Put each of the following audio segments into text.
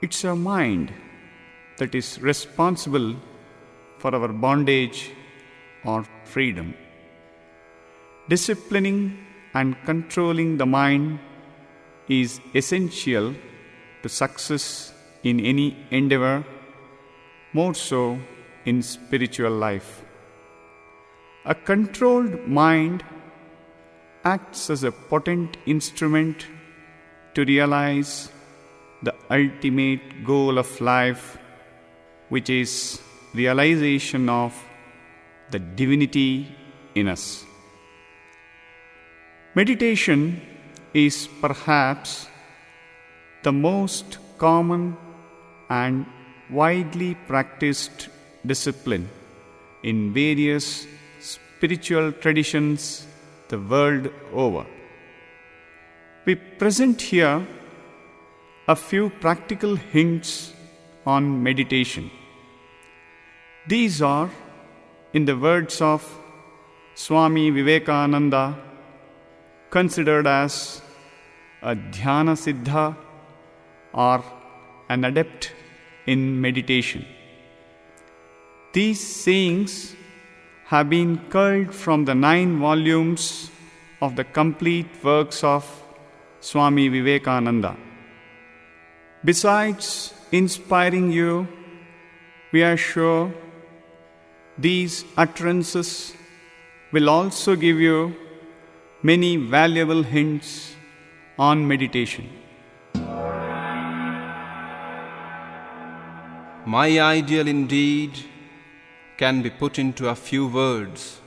It's our mind that is responsible for our bondage or freedom. Disciplining and controlling the mind is essential to success in any endeavor, more so in spiritual life. A controlled mind acts as a potent instrument to realize the ultimate goal of life, which is realization of the divinity in us. Meditation is perhaps the most common and widely practiced discipline in various spiritual traditions the world over. We present here a few practical hints on meditation. These are, in the words of Swami Vivekananda, considered as a dhyana siddha or an adept in meditation. These sayings have been culled from the 9 volumes of the complete works of Swami Vivekananda. Besides inspiring you, we are sure these utterances will also give you many valuable hints on meditation. My ideal indeed can be put into a few words,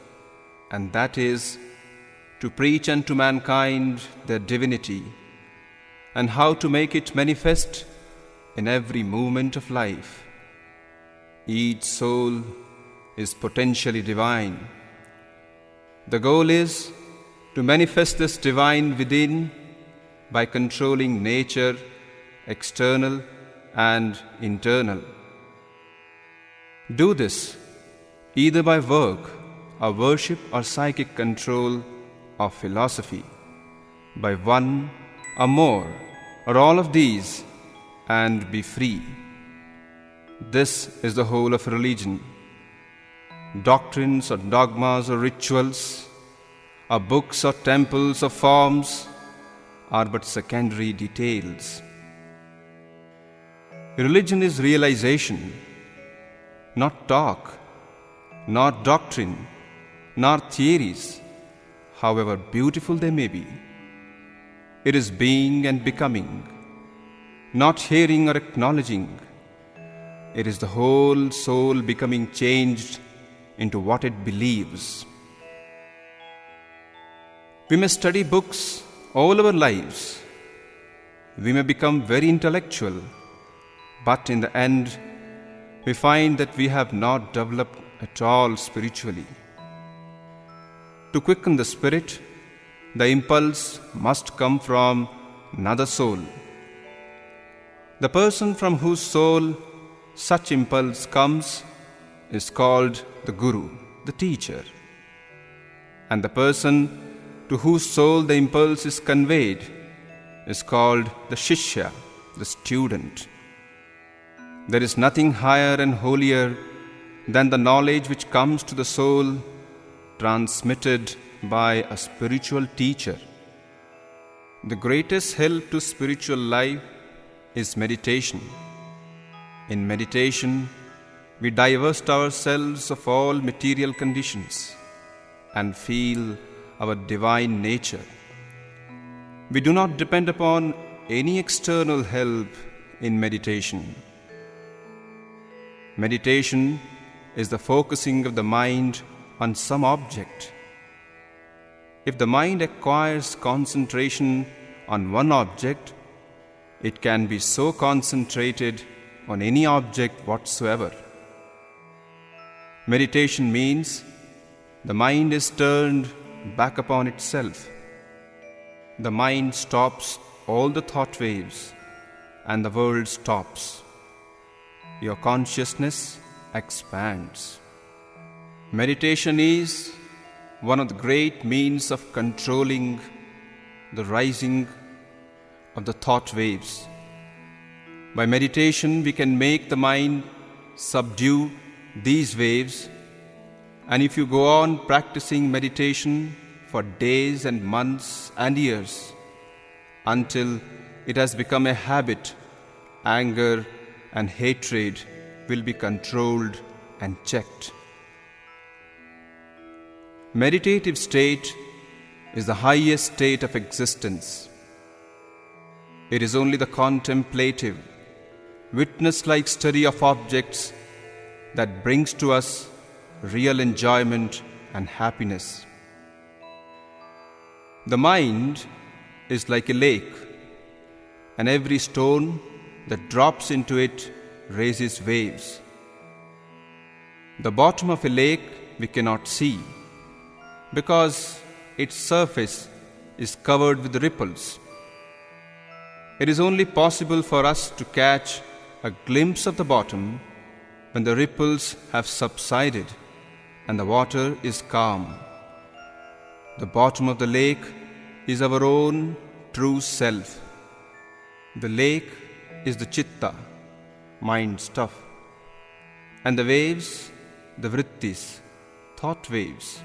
and that is to preach unto mankind their divinity and how to make it manifest in every moment of life. Each soul is potentially divine. The goal is to manifest this divine within by controlling nature, external and internal. Do this either by work or worship or psychic control or philosophy, by one or more or all of these, and be free. This is the whole of religion. Doctrines or dogmas or rituals, or books or temples or forms are but secondary details. Religion is realization, not talk, not doctrine, nor theories, however beautiful they may be. It is being and becoming, not hearing or acknowledging. It is the whole soul becoming changed into what it believes. We may study books all our lives. We may become very intellectual, but in the end, we find that we have not developed at all spiritually. To quicken the spirit, the impulse must come from another soul. The person from whose soul such impulse comes is called the Guru, the teacher. And the person to whose soul the impulse is conveyed is called the Shishya, the student. There is nothing higher and holier than the knowledge which comes to the soul transmitted by a spiritual teacher. The greatest help to spiritual life is meditation. In meditation, we divest ourselves of all material conditions and feel our divine nature. We do not depend upon any external help in meditation. Meditation is the focusing of the mind on some object. If the mind acquires concentration on one object, it can be so concentrated on any object whatsoever. Meditation means the mind is turned back upon itself. The mind stops all the thought waves and the world stops. Your consciousness expands. Meditation is one of the great means of controlling the rising of the thought waves. By meditation, we can make the mind subdue these waves, and if you go on practicing meditation for days and months and years until it has become a habit, anger and hatred will be controlled and checked. Meditative state is the highest state of existence. It is only the contemplative, witness-like study of objects that brings to us real enjoyment and happiness. The mind is like a lake, and every stone that drops into it raises waves. The bottom of a lake we cannot see because its surface is covered with ripples. It is only possible for us to catch a glimpse of the bottom when the ripples have subsided and the water is calm. The bottom of the lake is our own true self. The lake is the chitta, mind stuff, and the waves, the vrittis, thought waves.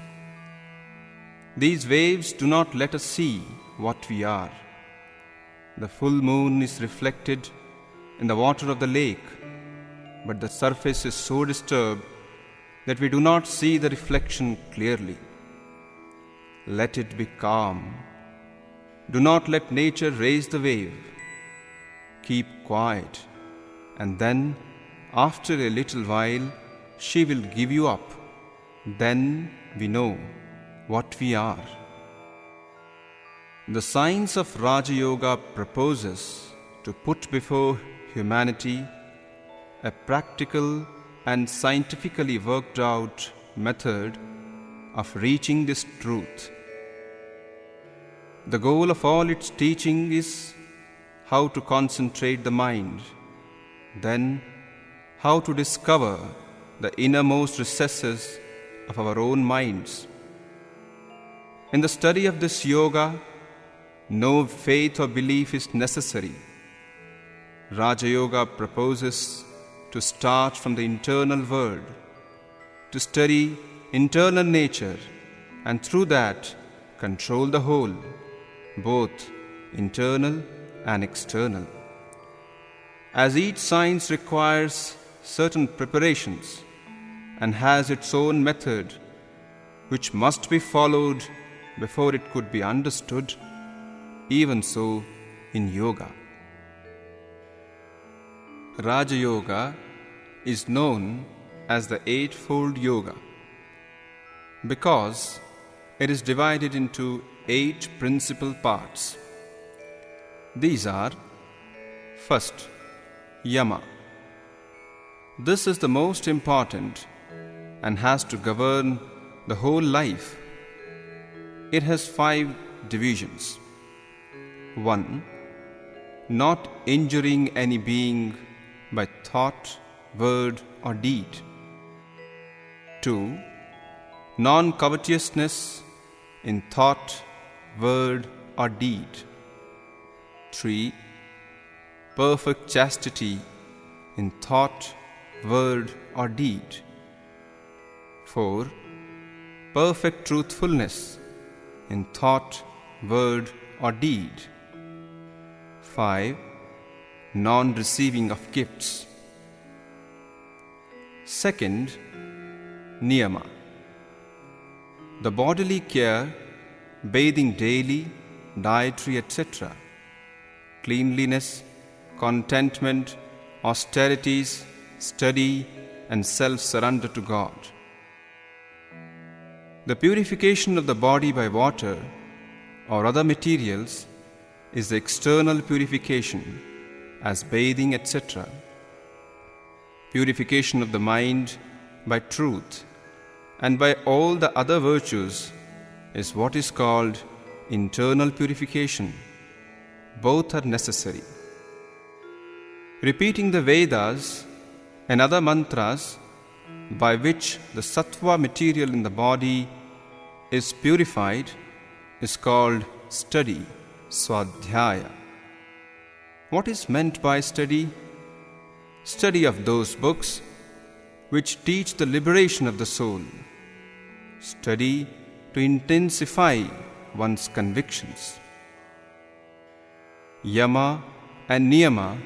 These waves do not let us see what we are. The full moon is reflected in the water of the lake, but the surface is so disturbed that we do not see the reflection clearly. Let it be calm. Do not let nature raise the wave. Keep quiet, and then, after a little while, she will give you up. Then we know what we are. The science of Raja Yoga proposes to put before humanity a practical and scientifically worked out method of reaching this truth. The goal of all its teaching is how to concentrate the mind, then how to discover the innermost recesses of our own minds. In the study of this yoga, no faith or belief is necessary. Raja Yoga proposes to start from the internal world, to study internal nature, and through that control the whole, both internal and external. As each science requires certain preparations and has its own method which must be followed before it could be understood, even so in yoga. Raja Yoga is known as the Eightfold Yoga because it is divided into 8 principal parts. These are: first, Yama. This is the most important and has to govern the whole life. It has 5 divisions. 1. Not injuring any being by thought, word or deed. 2. Non-covetousness in thought, word or deed. 3. Perfect chastity in thought, word or deed. 4. Perfect truthfulness in thought, word or deed. 5. Non-receiving of gifts. Second, Niyama. The bodily care, bathing daily, dietary, etc. Cleanliness, contentment, austerities, study and self-surrender to God. The purification of the body by water or other materials is the external purification, as bathing, etc. Purification of the mind by truth and by all the other virtues is what is called internal purification. Both are necessary. Repeating the Vedas and other mantras by which the sattva material in the body is purified is called study, swadhyaya. What is meant by study? study of those books which teach the liberation of the soul, study to intensify one's convictions. Yama and Niyama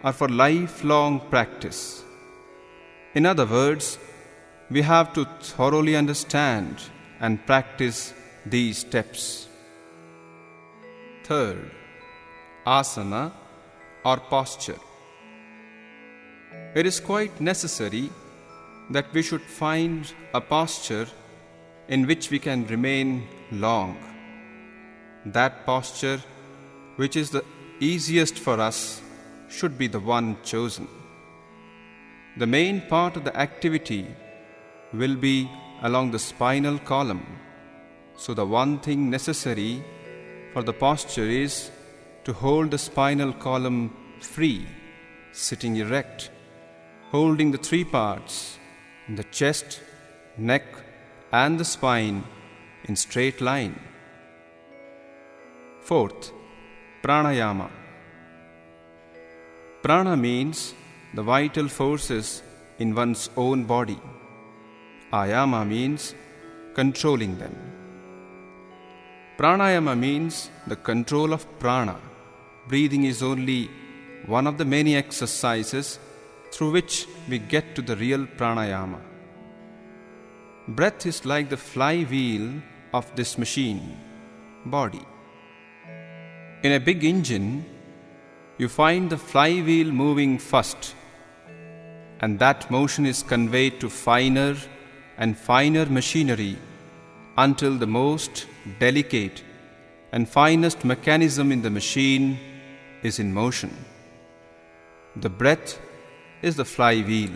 are for lifelong practice. In other words, we have to thoroughly understand and practice these steps. Third, asana or posture. It is quite necessary that we should find a posture in which we can remain long. That posture which is the easiest for us should be the one chosen. The main part of the activity will be along the spinal column. So the one thing necessary for the posture is to hold the spinal column free, sitting erect, holding the three parts, the chest, neck and the spine in straight line. Fourth, pranayama. Prana means the vital forces in one's own body. Ayama means controlling them. Pranayama means the control of prana. Breathing is only one of the many exercises through which we get to the real pranayama. Breath is like the flywheel of this machine, body. In a big engine, you find the flywheel moving first, and that motion is conveyed to finer and finer machinery until the most delicate and finest mechanism in the machine is in motion. The breath is the flywheel,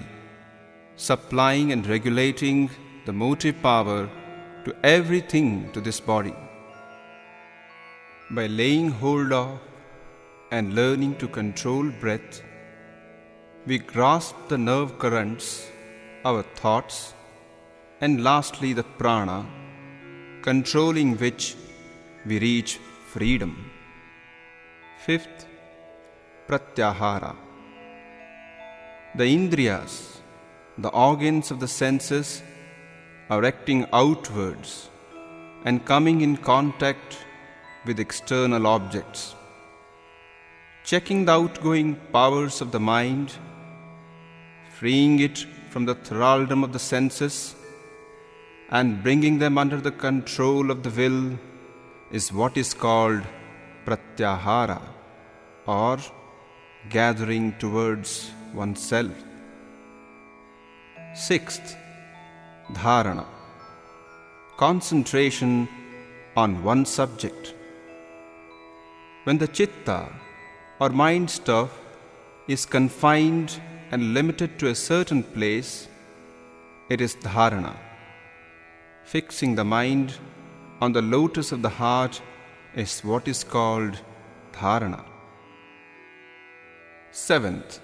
supplying and regulating the motive power to everything to this body. By laying hold of and learning to control breath, we grasp the nerve currents, our thoughts, and lastly the prana, controlling which we reach freedom. Fifth, pratyahara. The indriyas, the organs of the senses, are acting outwards and coming in contact with external objects, checking the outgoing powers of the mind, freeing it from the thraldom of the senses, and bringing them under the control of the will is what is called pratyahara, or gathering towards oneself. Sixth, dharana. Concentration on one subject. When the chitta or mind stuff is confined and limited to a certain place, it is dharana. Fixing the mind on the lotus of the heart is what is called dharana. Seventh,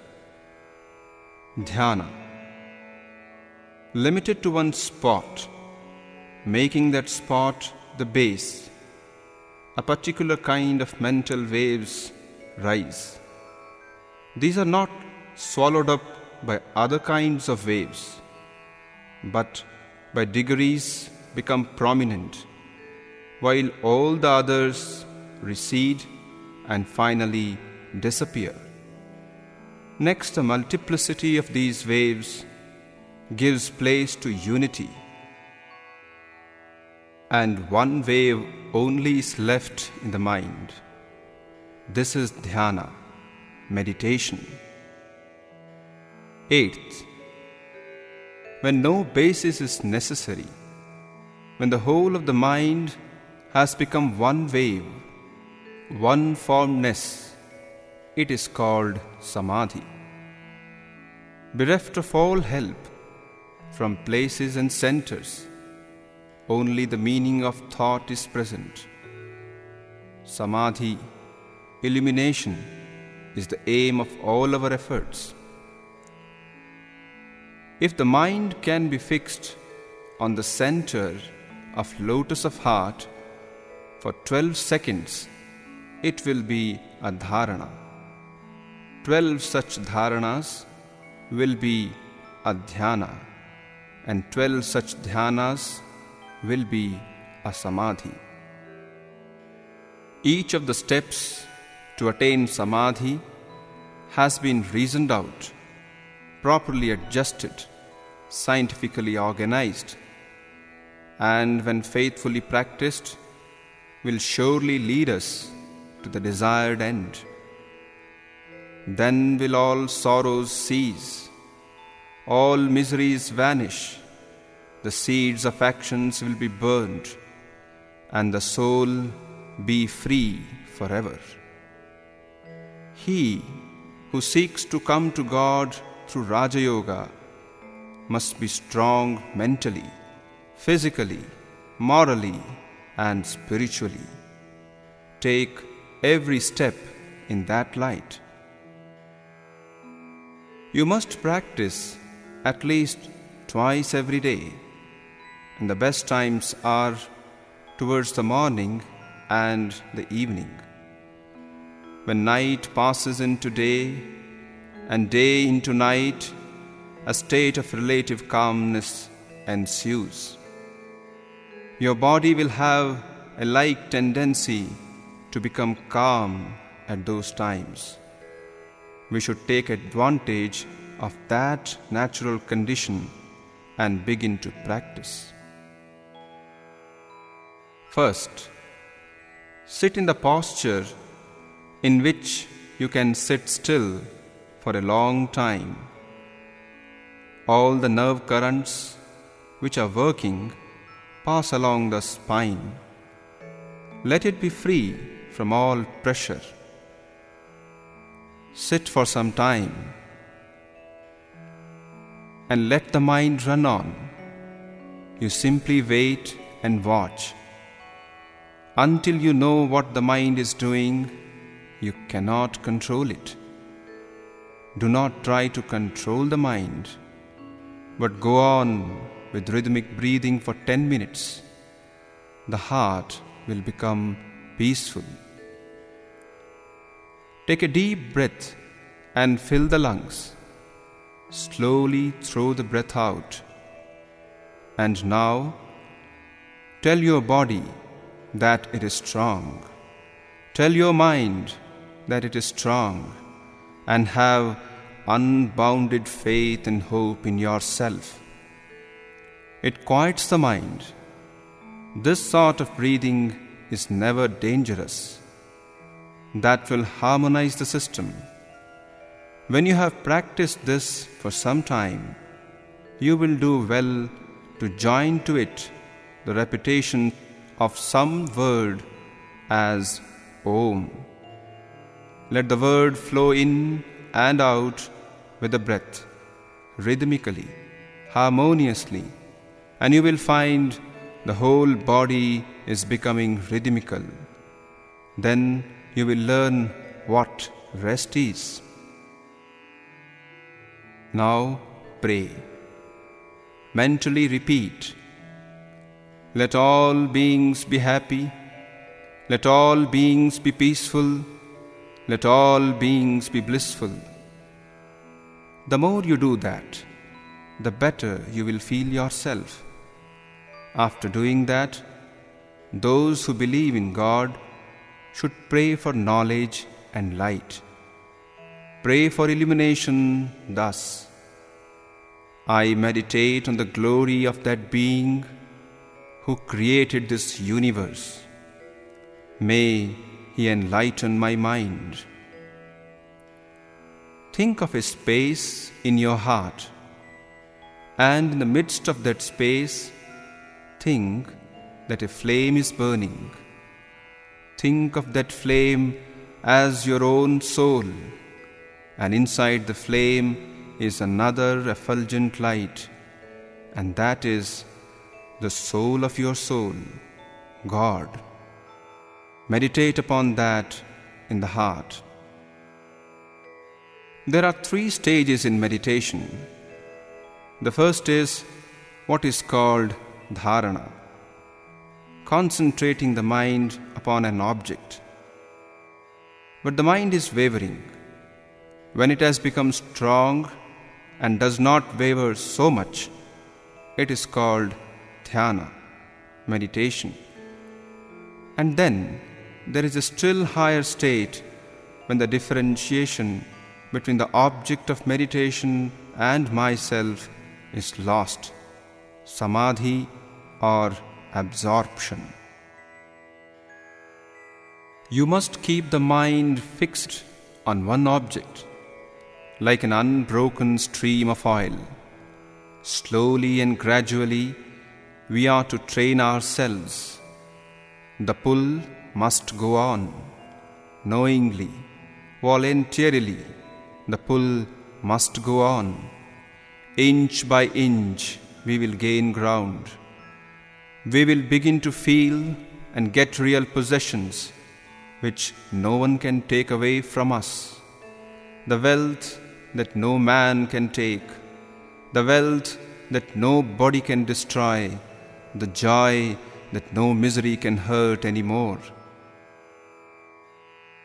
dhyana. Limited to one spot, making that spot the base, a particular kind of mental waves rise. These are not swallowed up by other kinds of waves, but by degrees become prominent, while all the others recede and finally disappear. Next, a multiplicity of these waves gives place to unity, and one wave only is left in the mind. This is dhyana, meditation. Eighth, when no basis is necessary, when the whole of the mind has become one wave, one formness, it is called samadhi. Bereft of all help from places and centers, only the meaning of thought is present. Samadhi, illumination, is the aim of all our efforts. If the mind can be fixed on the center of lotus of heart for 12 seconds, it will be a dharana. 12 such dharanas will be a dhyana, and 12 such dhyanas will be a samadhi. Each of the steps to attain samadhi has been reasoned out, properly adjusted, scientifically organized, and when faithfully practiced, will surely lead us to the desired end. Then will all sorrows cease, all miseries vanish, the seeds of actions will be burned, and the soul be free forever. He who seeks to come to God through Raja Yoga must be strong mentally, physically, morally, and spiritually. Take every step in that light. You must practice at least twice every day, and the best times are towards the morning and the evening. When night passes into day and day into night, a state of relative calmness ensues. Your body will have a like tendency to become calm at those times. We should take advantage of that natural condition and begin to practice. First, sit in the posture in which you can sit still for a long time. All the nerve currents which are working pass along the spine. Let it be free from all pressure. Sit for some time and let the mind run on. You simply wait and watch. Until you know what the mind is doing, you cannot control it. Do not try to control the mind, but go on with rhythmic breathing for 10 minutes. The heart will become peaceful. Take a deep breath and fill the lungs. Slowly throw the breath out. And now, tell your body that it is strong. Tell your mind that it is strong, and have unbounded faith and hope in yourself. It quiets the mind. This sort of breathing is never dangerous. That will harmonize the system. When you have practiced this for some time, you will do well to join to it the repetition of some word as Om. Let the word flow in and out with the breath, rhythmically, harmoniously, and you will find the whole body is becoming rhythmical. Then you will learn what rest is. Now pray. Mentally repeat, let all beings be happy, let all beings be peaceful, let all beings be blissful. The more you do that, the better you will feel yourself. After doing that, those who believe in God should pray for knowledge and light. Pray for illumination thus: I meditate on the glory of that being who created this universe. May he enlighten my mind. Think of a space in your heart, and in the midst of that space, think that a flame is burning. Think of that flame as your own soul, and inside the flame is another effulgent light, and that is the soul of your soul, God. Meditate upon that in the heart. There are 3 stages in meditation. The first is what is called dharana, concentrating the mind upon an object. But the mind is wavering. When it has become strong, and does not waver so much, it is called dhyana, meditation. And then there is a still higher state when the differentiation between the object of meditation and myself is lost, samadhi or absorption. You must keep the mind fixed on one object, like an unbroken stream of oil. Slowly and gradually, we are to train ourselves. The pull must go on. Knowingly, voluntarily, the pull must go on. Inch by inch, we will gain ground. We will begin to feel and get real possessions which no one can take away from us. The wealth that no man can take, the wealth that no body can destroy, the joy that no misery can hurt anymore.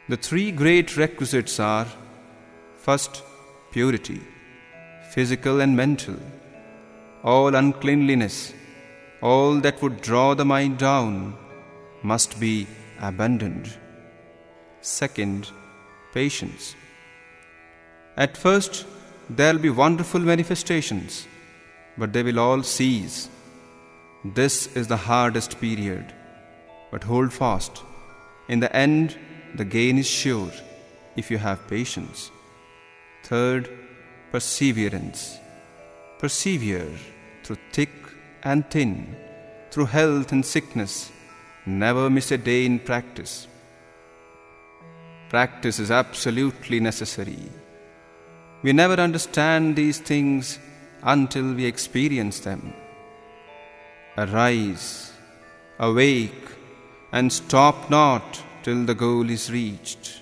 The three great requisites are: first, purity, physical and mental. All uncleanliness, all that would draw the mind down, must be abandoned. Second, patience. At first, there will be wonderful manifestations, but they will all cease. This is the hardest period, but hold fast. In the end, the gain is sure if you have patience. Third, perseverance. Persevere through thick and thin, through health and sickness. Never miss a day in practice. Practice is absolutely necessary. We never understand these things until we experience them. Arise, awake, and stop not till the goal is reached.